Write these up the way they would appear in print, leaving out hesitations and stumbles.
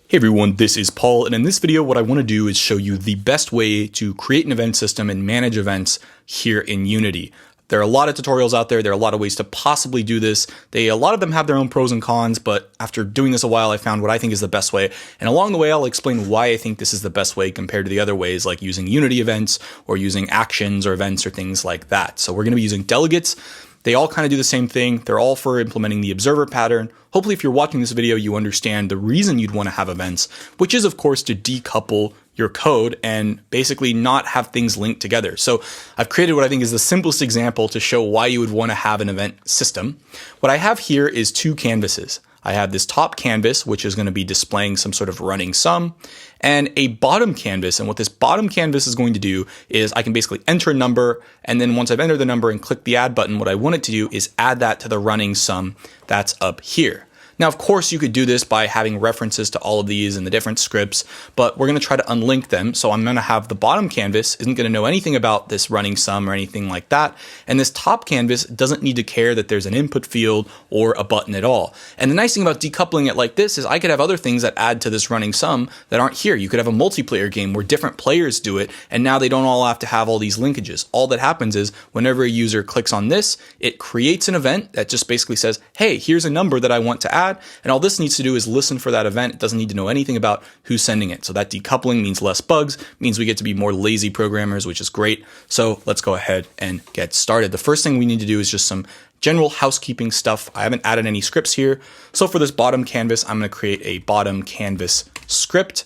Hey everyone, this is Paul, and in this video what I want to do is show you the best way to create an event system and manage events here in Unity. There are a lot of tutorials out there, there are a lot of ways to possibly do this. A lot of them have their own pros and cons, but after doing this a while I found what I think is the best way, and along the way I'll explain why I think this is the best way compared to the other ways like using Unity events or using actions or events or things like that. So we're going to be using delegates. They all kind of do the same thing. They're all for implementing the observer pattern. Hopefully if you're watching this video, you understand the reason you'd want to have events, which is of course to decouple your code and basically not have things linked together. So I've created what I think is the simplest example to show why you would want to have an event system. What I have here is two canvases. I have this top canvas, which is going to be displaying some sort of running sum, and a bottom canvas. And what this bottom canvas is going to do is I can basically enter a number, and then once I've entered the number and click the add button, what I want it to do is add that to the running sum that's up here. Now, of course, you could do this by having references to all of these and the different scripts, but we're going to try to unlink them. So I'm going to have the bottom canvas isn't going to know anything about this running sum or anything like that. And this top canvas doesn't need to care that there's an input field or a button at all. And the nice thing about decoupling it like this is I could have other things that add to this running sum that aren't here. You could have a multiplayer game where different players do it, and now they don't all have to have all these linkages. All that happens is whenever a user clicks on this, it creates an event that just basically says, hey, here's a number that I want to add. And all this needs to do is listen for that event. It doesn't need to know anything about who's sending it. So that decoupling means less bugs, means we get to be more lazy programmers, which is great. So let's go ahead and get started. The first thing we need to do is just some general housekeeping stuff. I haven't added any scripts here. So for this bottom canvas, I'm going to create a bottom canvas script.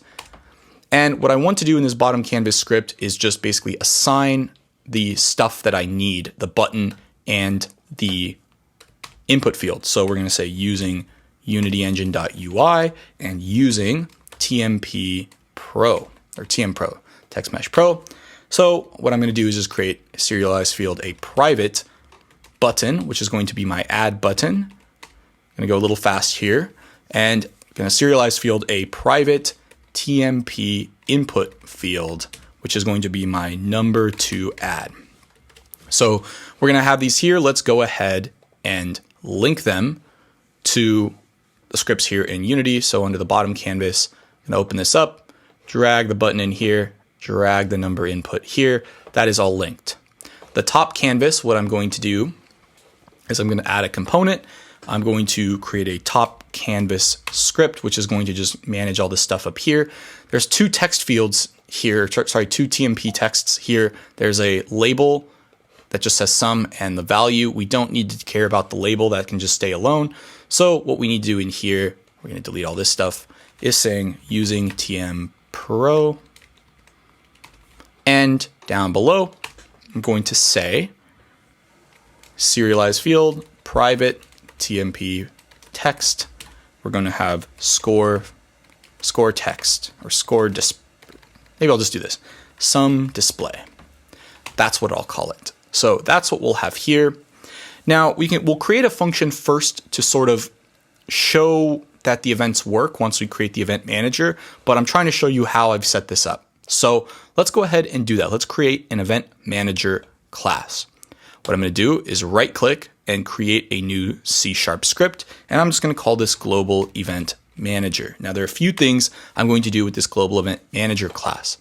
And what I want to do in this bottom canvas script is just basically assign the stuff that I need, the button and the input field. So we're going to say using UnityEngine.ui and using TMP Pro or TM Pro, Text Mesh Pro. So what I'm going to do is just create a serialized field, a private button, which is going to be my add button. I'm going to go a little fast here, and I'm going to serialize field a private TMP input field, which is going to be my number to add. So we're going to have these here. Let's go ahead and link them to the scripts here in Unity. So under the bottom canvas, I'm going to open this up, drag the button in here, drag the number input here. That is all linked. The top canvas, what I'm going to do is I'm going to add a component. I'm going to create a top canvas script, which is going to just manage all this stuff up here. There's two text fields here, sorry, two TMP texts here. There's a label that just says sum and the value. We don't need to care about the label, that can just stay alone. So what we need to do in here, we're going to delete all this stuff, is saying using TM Pro. And down below, I'm going to say serialized field, private TMP text. We're going to have score text or score display. Maybe I'll just do this. Sum display. That's what I'll call it. So that's what we'll have here. Now we'll create a function first to sort of show that the events work once we create the event manager, but I'm trying to show you how I've set this up. So let's go ahead and do that. Let's create an event manager class. What I'm going to do is right click and create a new CSharp script, and I'm just going to call this global event manager. Now there are a few things I'm going to do with this global event manager class.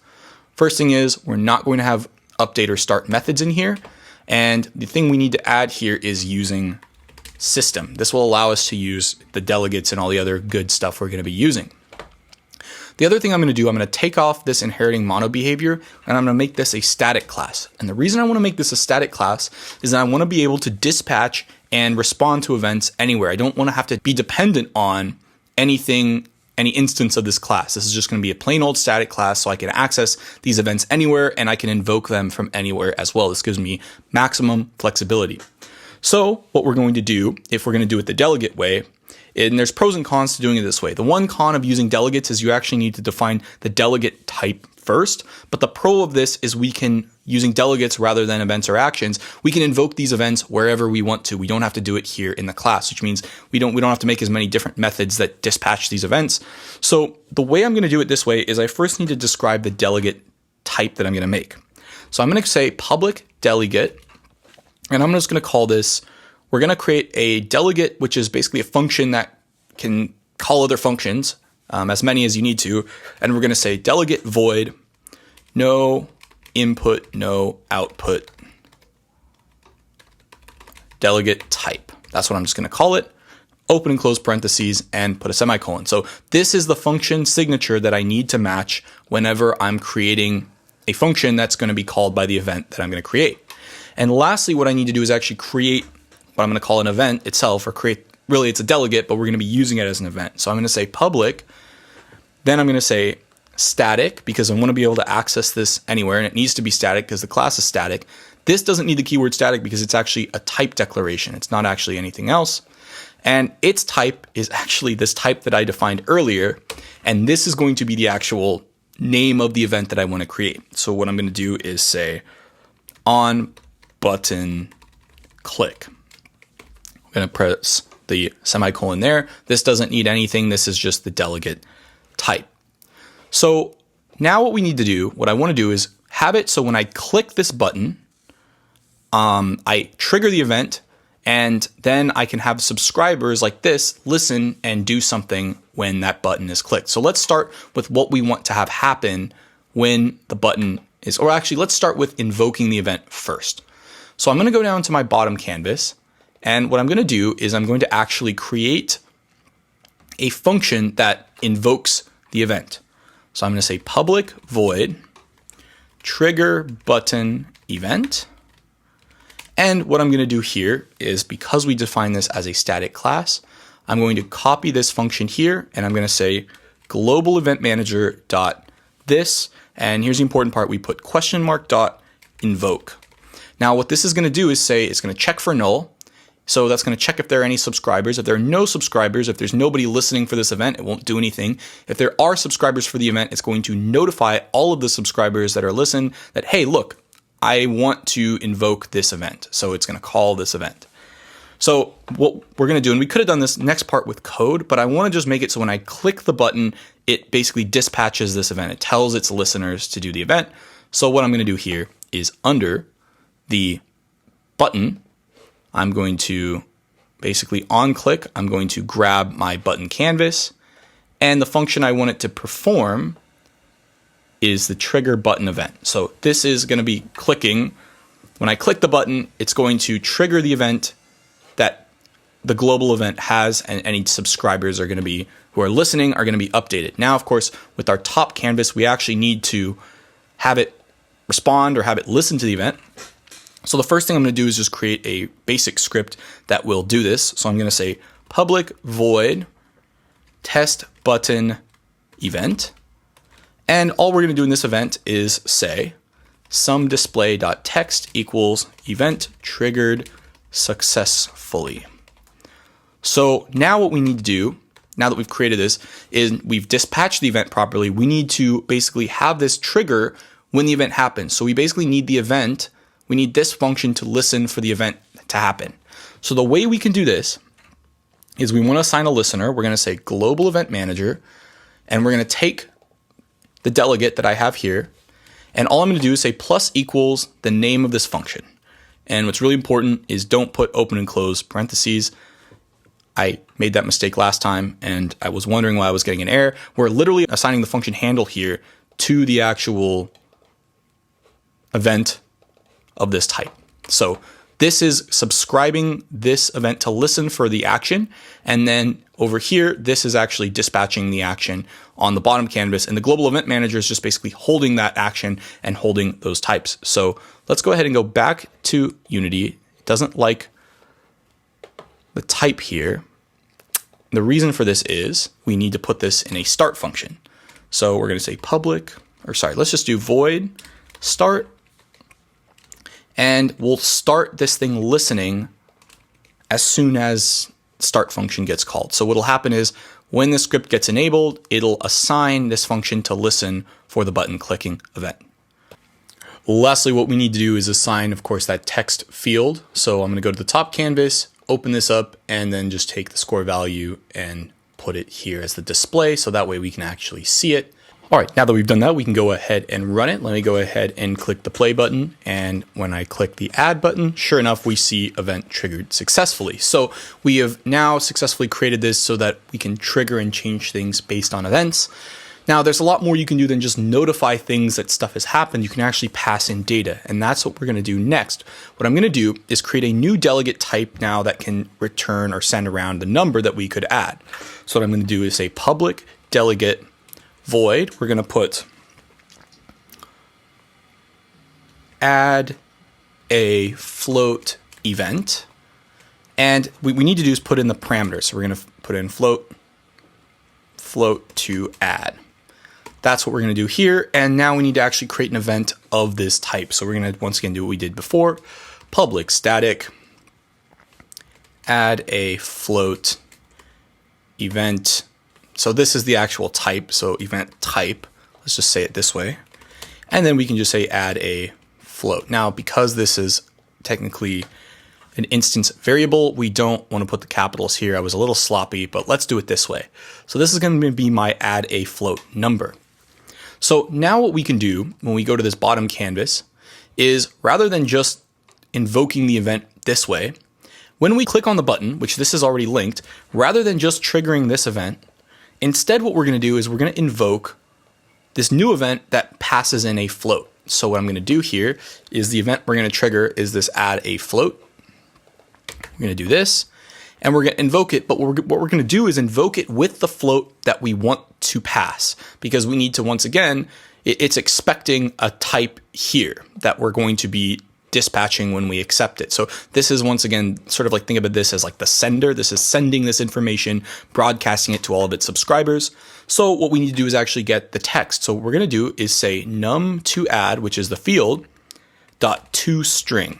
First thing is we're not going to have update or start methods in here. And the thing we need to add here is using system. This will allow us to use the delegates and all the other good stuff we're going to be using. The other thing I'm going to do, I'm going to take off this inheriting mono behavior, and I'm going to make this a static class. And the reason I want to make this a static class is that I want to be able to dispatch and respond to events anywhere. I don't want to have to be dependent on anything, any instance of this class. This is just going to be a plain old static class, so I can access these events anywhere and I can invoke them from anywhere as well. This gives me maximum flexibility. So what we're going to do, if we're going to do it the delegate way, and there's pros and cons to doing it this way. The one con of using delegates is you actually need to define the delegate type first, but the pro of this is we can, using delegates rather than events or actions, we can invoke these events wherever we want to. We don't have to do it here in the class, which means we don't have to make as many different methods that dispatch these events. So the way I'm going to do it this way is I first need to describe the delegate type that I'm going to make. So I'm going to say public delegate, and I'm just going to call this, we're going to create a delegate, which is basically a function that can call other functions as many as you need to. And we're going to say delegate void, no input, no output, delegate type. That's what I'm just going to call it. Open and close parentheses and put a semicolon. So this is the function signature that I need to match whenever I'm creating a function that's going to be called by the event that I'm going to create. And lastly, what I need to do is actually create what I'm going to call an event itself, or create, really it's a delegate, but we're going to be using it as an event. So I'm going to say public, then I'm going to say static, because I want to be able to access this anywhere, and it needs to be static because the class is static. This doesn't need the keyword static because it's actually a type declaration. It's not actually anything else. And its type is actually this type that I defined earlier. And this is going to be the actual name of the event that I want to create. So what I'm going to do is say on button click. I'm going to press the semicolon there. This doesn't need anything. This is just the delegate type. So now what we need to do, what I want to do is have it so when I click this button, I trigger the event, and then I can have subscribers like this listen and do something when that button is clicked. So let's start with what we want to have happen when the button is, or actually let's start with invoking the event first. So I'm going to go down to my bottom canvas, and what I'm going to do is I'm going to actually create a function that invokes the event. So I'm going to say public void trigger button event. And what I'm going to do here is, because we define this as a static class, I'm going to copy this function here, and I'm going to say global event manager dot this. And here's the important part. We put question mark dot invoke. Now what this is going to do is say it's going to check for null. So that's going to check if there are any subscribers. If there are no subscribers, if there's nobody listening for this event, it won't do anything. If there are subscribers for the event, it's going to notify all of the subscribers that are listening that, hey, look, I want to invoke this event. So it's going to call this event. So what we're going to do, and we could have done this next part with code, but I want to just make it so when I click the button, it basically dispatches this event. It tells its listeners to do the event. So what I'm going to do here is under the button, I'm going to basically on click, I'm going to grab my button canvas, and the function I want it to perform is the trigger button event. So this is going to be clicking. When I click the button, it's going to trigger the event that the global event has, and any subscribers are going to be, who are listening, are going to be updated. Now, of course, with our top canvas, we actually need to have it respond or have it listen to the event. So the first thing I'm going to do is just create a basic script that will do this. So I'm going to say public void test button event. And all we're going to do in this event is say sum display.text equals event triggered successfully. So now what we need to do, now that we've created this, is we've dispatched the event properly. We need to basically have this trigger when the event happens. So we basically need the event, we need this function to listen for the event to happen. So the way we can do this is we want to assign a listener. We're going to say global event manager, and we're going to take the delegate that I have here, and all I'm going to do is say plus equals the name of this function. And what's really important is don't put open and close parentheses. I made that mistake last time, and I was wondering why I was getting an error. We're literally assigning the function handle here to the actual event of this type. So this is subscribing this event to listen for the action. And then over here, this is actually dispatching the action on the bottom canvas. And the global event manager is just basically holding that action and holding those types. So let's go ahead and go back to Unity. It doesn't like the type here. The reason for this is we need to put this in a start function. So we're going to say let's just do void start. And we'll start this thing listening as soon as start function gets called. So what'll happen is when the script gets enabled, it'll assign this function to listen for the button clicking event. Lastly, what we need to do is assign, of course, that text field. So I'm going to go to the top canvas, open this up, and then just take the score value and put it here as the display. So that way we can actually see it. All right, now that we've done that, we can go ahead and run it. Let me go ahead and click the play button. And when I click the add button, sure enough, we see event triggered successfully. So we have now successfully created this so that we can trigger and change things based on events. Now, there's a lot more you can do than just notify things that stuff has happened. You can actually pass in data, and that's what we're going to do next. What I'm going to do is create a new delegate type now that can return or send around the number that we could add. So what I'm going to do is say public delegate void. We're going to put add a float event, and what we need to do is put in the parameters. So we're going to put in float to add. That's what we're going to do here. And now we need to actually create an event of this type. So we're going to once again do what we did before. Public static add a float event. So this is the actual type. So event type, let's just say it this way. And then we can just say add a float. Now, because this is technically an instance variable, we don't want to put the capitals here. I was a little sloppy, but let's do it this way. So this is going to be my add a float number. So now what we can do when we go to this bottom canvas is, rather than just invoking the event this way, when we click on the button, which this is already linked, rather than just triggering this event, instead what we're going to do is we're going to invoke this new event that passes in a float. So what I'm going to do here is the event we're going to trigger is this add a float. We're going to do this, and we're going to invoke it, but what we're going to do is invoke it with the float that we want to pass, because we need to, once again, it's expecting a type here that we're going to be dispatching when we accept it. So this is, once again, sort of like, think about this as like the sender. This is sending this information, broadcasting it to all of its subscribers. So what we need to do is actually get the text. So what we're going to do is say num to add, which is the field, dot toString.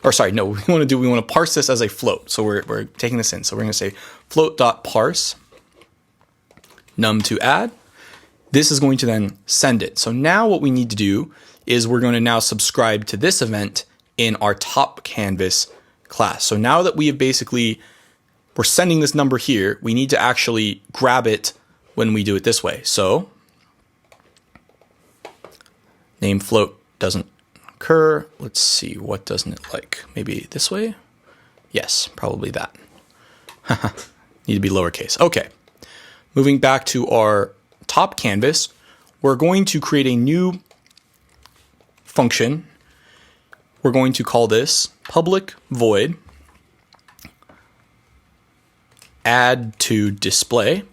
Or sorry, no, we want to parse this as a float. So we're taking this in. So we're going to say float.parse num to add. This is going to then send it. So now what we need to do is we're going to now subscribe to this event in our top canvas class. So now that we have we're sending this number here, we need to actually grab it when we do it this way. So name float doesn't occur. Let's see, what doesn't it like? Maybe this way? Yes, probably that. Need to be lowercase. Okay. Moving back to our top canvas, we're going to create a new function. We're going to call this public void add to display.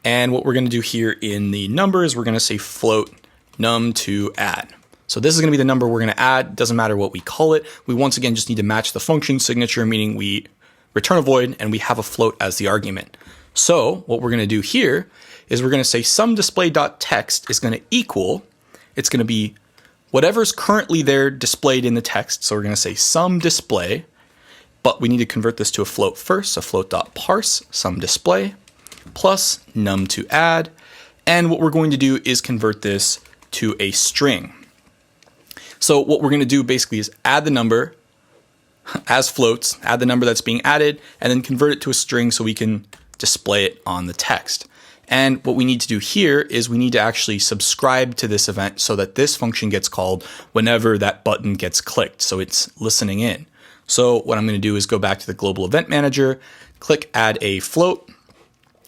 And what we're going to do here in the numbers, we're going to say float num to add. So this is going to be the number we're going to add. Doesn't matter what we call it. We once again just need to match the function signature, meaning we return a void and we have a float as the argument. So what we're going to do here is we're going to say sum display.text is going to equal, it's going to be whatever's currently there displayed in the text. So we're going to say sum display, but we need to convert this to a float first. So float.parse sum display plus num to add. And what we're going to do is convert this to a string. So what we're going to do basically is add the number as floats, add the number that's being added, and then convert it to a string so we can display it on the text. And what we need to do here is we need to actually subscribe to this event so that this function gets called whenever that button gets clicked. So it's listening in. So what I'm going to do is go back to the global event manager, click add a float.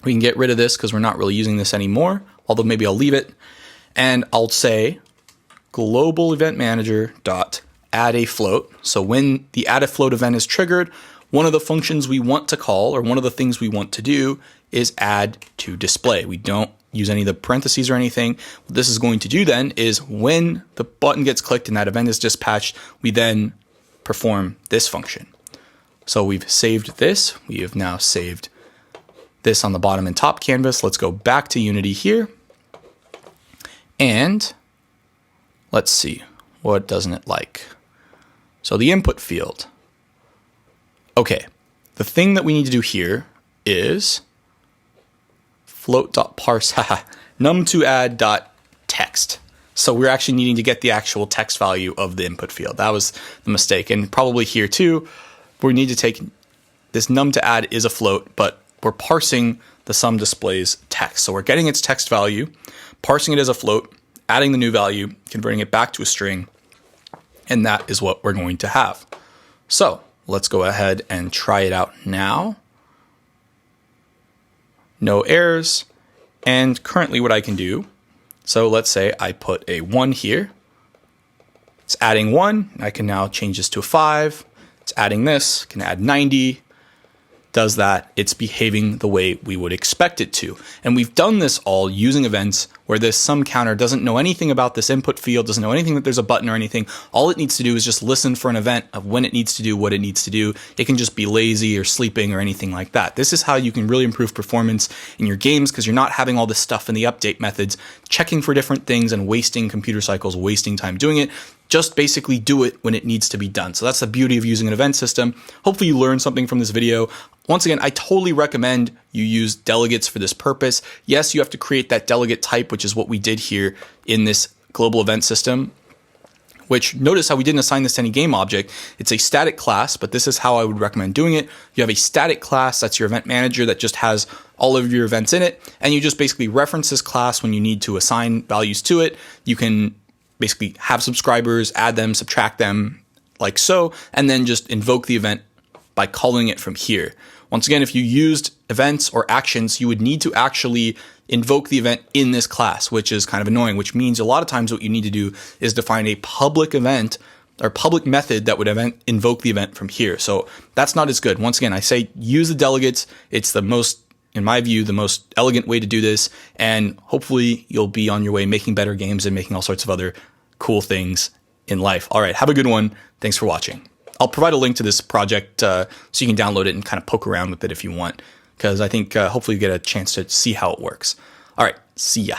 We can get rid of this because we're not really using this anymore, although maybe I'll leave it. And I'll say global event manager dot add a float. So when the add a float event is triggered, one of the functions we want to call, or one of the things we want to do, is add to display. We don't use any of the parentheses or anything. What this is going to do then is when the button gets clicked and that event is dispatched, we then perform this function. So we've saved this. We have now saved this on the bottom and top canvas. Let's go back to Unity here. And let's see, what doesn't it like? So the input field. Okay, the thing that we need to do here is float.parse num to add.text. So we're actually needing to get the actual text value of the input field. That was the mistake. And probably here too, we need to take this num to add is a float, but we're parsing the sum displays text. So we're getting its text value, parsing it as a float, adding the new value, converting it back to a string, and that is what we're going to have. So let's go ahead and try it out now. No errors. And currently what I can do, so let's say I put a 1 here. It's adding 1. I can now change this to a 5. It's adding this, can add 90. Does that, it's behaving the way we would expect it to. And we've done this all using events where this sum counter doesn't know anything about this input field, doesn't know anything that there's a button or anything. All it needs to do is just listen for an event of when it needs to do what it needs to do. It can just be lazy or sleeping or anything like that. This is how you can really improve performance in your games, because you're not having all this stuff in the update methods, checking for different things and wasting computer cycles, wasting time doing it. Just basically do it when it needs to be done. So that's the beauty of using an event system. Hopefully you learned something from this video. Once again, I totally recommend you use delegates for this purpose. Yes, you have to create that delegate type, which is what we did here in this global event system, which notice how we didn't assign this to any game object. It's a static class, but this is how I would recommend doing it. You have a static class, that's your event manager that just has all of your events in it. And you just basically reference this class when you need to assign values to it. You can basically have subscribers, add them, subtract them like so, and then just invoke the event by calling it from here. Once again, if you used events or actions, you would need to actually invoke the event in this class, which is kind of annoying, which means a lot of times what you need to do is define a public event or public method that would invoke the event from here. So that's not as good. Once again, I say use the delegates. It's the most, in my view, the most elegant way to do this. And hopefully you'll be on your way making better games and making all sorts of other cool things in life. All right, have a good one. Thanks for watching. I'll provide a link to this project so you can download it and kind of poke around with it if you want, because I think hopefully you get a chance to see how it works. All right, see ya.